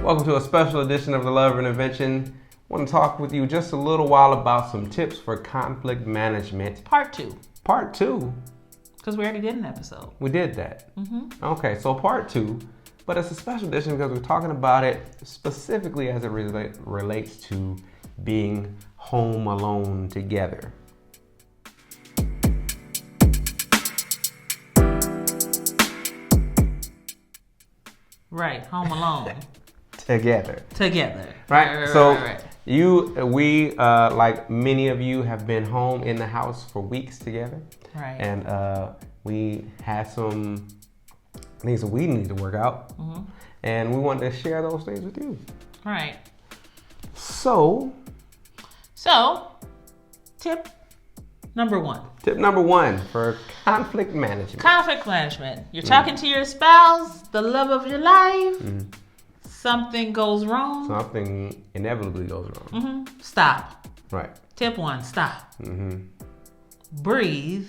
Welcome to a special edition of the Love Intervention. I want to talk with you just a little while about some tips for conflict management. Part 2. Part 2? Because we already did an episode. We did that. Mm-hmm. Okay, so part 2, but it's a special edition because we're talking about it specifically as it relates to being home alone together. Right, home alone. Together. Right. So we, like many of you, have been home in the house for weeks together. Right. And we had some things that we need to work out. Mm-hmm. And we wanted to share those things with you. Right. So, tip number 1. Tip number 1 for conflict management. Conflict management. You're talking to your spouse, the love of your life. Mm-hmm. Something goes wrong. Something inevitably goes wrong. Mm-hmm. Stop. Right. Tip 1, stop. Mm-hmm. Breathe,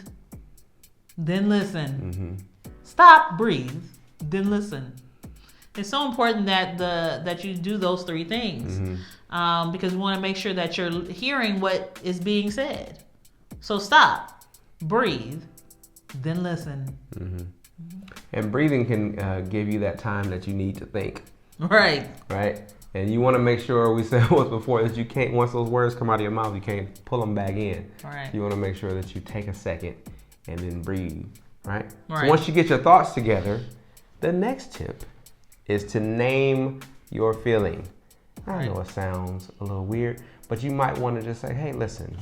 then listen. Mm-hmm. Stop, breathe, then listen. It's so important that you do those 3 things, Mm-hmm. Because we want to make sure that you're hearing what is being said. So stop, breathe, then listen. Mm-hmm. And breathing can give you that time that you need to think. Right. And you want to make sure, we said once before, that you can't, once those words come out of your mouth, you can't pull them back in. Right. You want to make sure that you take a second and then breathe, right? Right. So once you get your thoughts together, the next tip is to name your feeling. I know it sounds a little weird, but you might want to just say, hey, listen,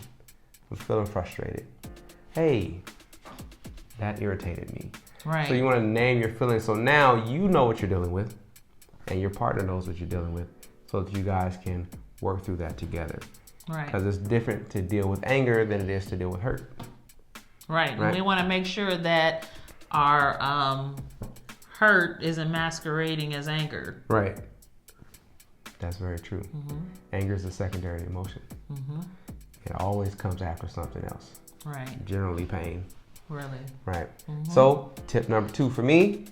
I'm feeling frustrated. Hey, that irritated me. Right. So you want to name your feelings. So now you know what you're dealing with, and your partner knows what you're dealing with, so that you guys can work through that together. Right. Because it's different to deal with anger than it is to deal with hurt. Right. And we want to make sure that our hurt isn't masquerading as anger. Right. That's very true. Mm-hmm. Anger is a secondary emotion. Mm-hmm. It always comes after something else. Right. Generally pain. Really. Right. Mm-hmm. So tip number 2 for me,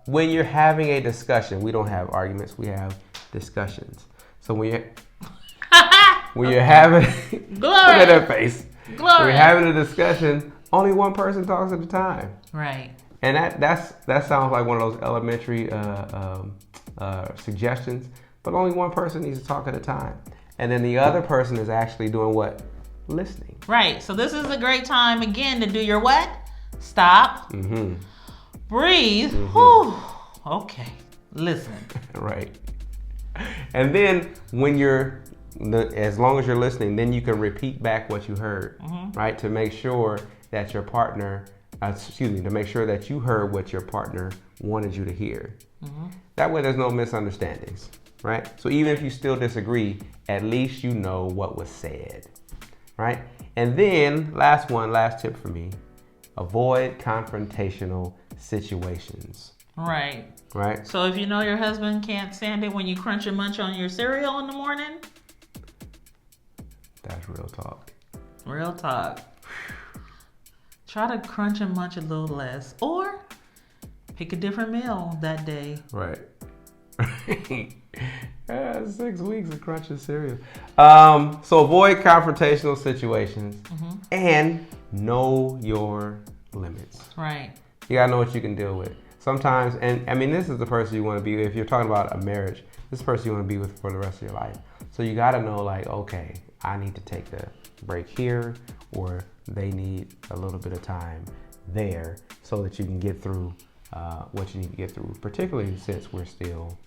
when you're having a discussion, we don't have arguments, we have discussions. So when you're having, look at that face. Glory. When you're having a discussion, only one person talks at a time. Right. And that sounds like one of those elementary suggestions, but only one person needs to talk at a time. And then the other person is actually doing what? Listening. Right. So this is a great time again to do your what? Stop. Mm-hmm. Breathe. Mm-hmm. Whew. Okay. Listen. Right. And then when as long as you're listening, then you can repeat back what you heard, right? To make sure that your partner, to make sure that you heard what your partner wanted you to hear. Mm-hmm. That way there's no misunderstandings, right? So even if you still disagree, at least you know what was said, right? And then last tip for me, avoid confrontational situations. Right. Right. So if you know your husband can't stand it when you crunch and munch on your cereal in the morning. That's real talk. Real talk. Try to crunch and munch a little less, or pick a different meal that day. Right. 6 weeks of crunching cereal. So avoid confrontational situations and know your limits. Right. You gotta know what you can deal with. Sometimes, and I mean, this is the person you want to be with. If you're talking about a marriage, this person you want to be with for the rest of your life. So you gotta know, like, okay, I need to take a break here, or they need a little bit of time there, so that you can get through what you need to get through. Particularly since we're still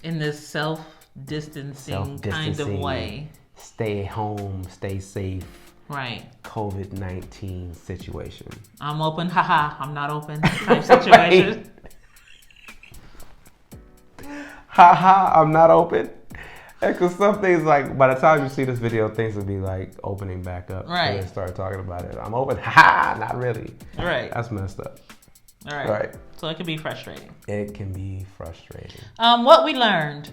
in this self-distancing kind of way. Stay home, stay safe. Right. COVID-19 situation. I'm open, haha, I'm not open type situation. Haha, I'm not open. Because some things, like, by the time you see this video, things will be like opening back up. Right. So they start talking about it. I'm open, haha, not really. Right. That's messed up. All right. Right. So it can be frustrating. It can be frustrating. What we learned,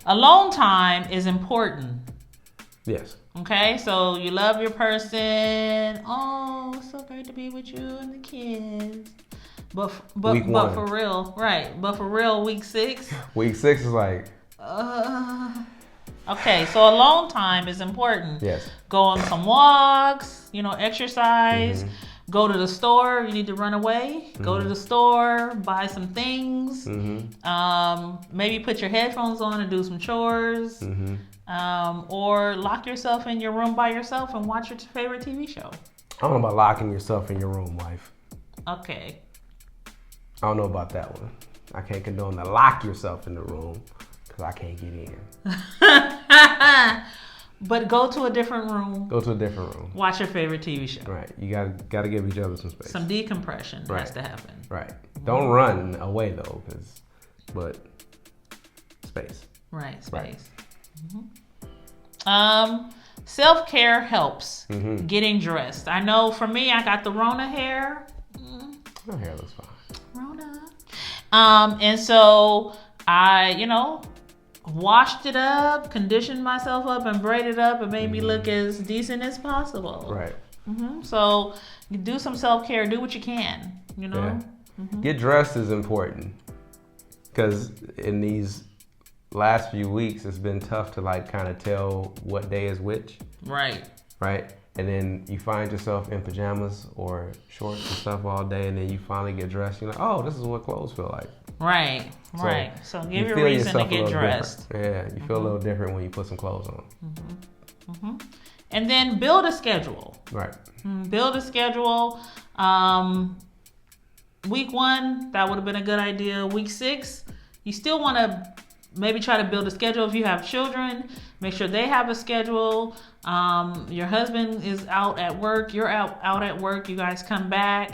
alone time is important. Yes. Okay, so you love your person. Oh, it's so great to be with you and the kids. week one. For real, right? But for real, week 6. Week 6 is like. Okay, so alone time is important. Yes. Go on some walks. Exercise. Mm-hmm. Go to the store. You need to run away. Mm-hmm. Go to the store. Buy some things. Mm-hmm. Maybe put your headphones on and do some chores. Mm-hmm. Or lock yourself in your room by yourself and watch your favorite TV show. I don't know about locking yourself in your room, wife. Okay. I don't know about that one. I can't condone to lock yourself in the room because I can't get in. But go to a different room. Go to a different room. Watch your favorite TV show. Right. You gotta give each other some space. Some decompression has to happen. Right. Don't run away though, but space. Right. Space. Right. Self-care helps. Mm-hmm. Getting dressed. I know for me, I got the Rona hair. Your hair looks fine. Rona. And so I, washed it up, conditioned myself up, and braided up, and made me look as decent as possible. Right. So you do some self-care. Do what you can. Yeah. Get dressed is important because in these last few weeks, it's been tough to kind of tell what day is which. Right. Right. And then you find yourself in pajamas or shorts and stuff all day, and then you finally get dressed. You're like, oh, this is what clothes feel like. Right. So give your reason to get dressed. Different. Yeah, you feel a little different when you put some clothes on. And then build a schedule. Right. Build a schedule. Week 1, that would have been a good idea. Week 6, you still want to maybe try to build a schedule. If you have children, make sure they have a schedule. Your husband is out at work. You're out at work. You guys come back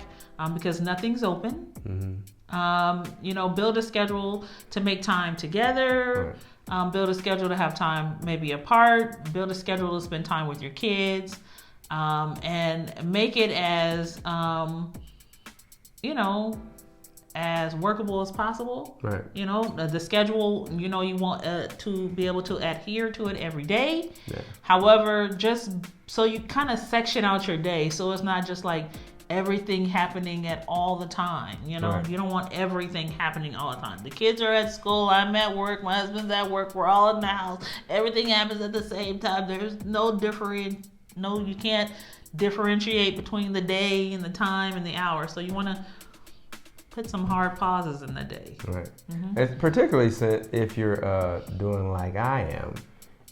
because nothing's open. Build a schedule to make time together. Right. Build a schedule to have time maybe apart. Build a schedule to spend time with your kids. And make it as, as workable as possible. Right. The schedule, you want to be able to adhere to it every day. Yeah. However, just so you kind of section out your day so it's not just like everything happening at all the time. Right. You don't want everything happening all the time. The kids are at school, I'm at work, my husband's at work, we're all in the house. Everything happens at the same time. There's you can't differentiate between the day and the time and the hour. So you want to put some hard pauses in the day. Right. And particularly if you're doing like I am,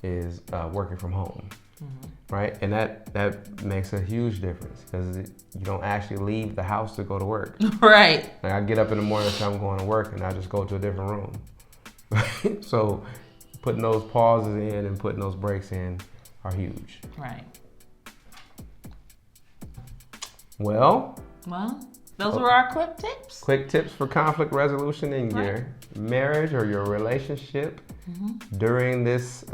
is working from home. Right. And that makes a huge difference because you don't actually leave the house to go to work. Right. Like I get up in the morning and say I'm going to work and I just go to a different room. So putting those pauses in and putting those breaks in are huge. Right. Well, those were our quick tips. Quick tips for conflict resolution in your marriage or your relationship during this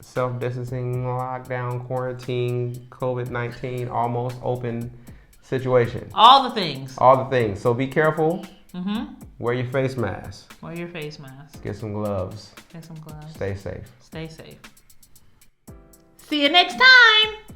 self-distancing, lockdown, quarantine, COVID-19, almost open situation. All the things. So be careful. Wear your face mask. Get some gloves. Stay safe. See you next time.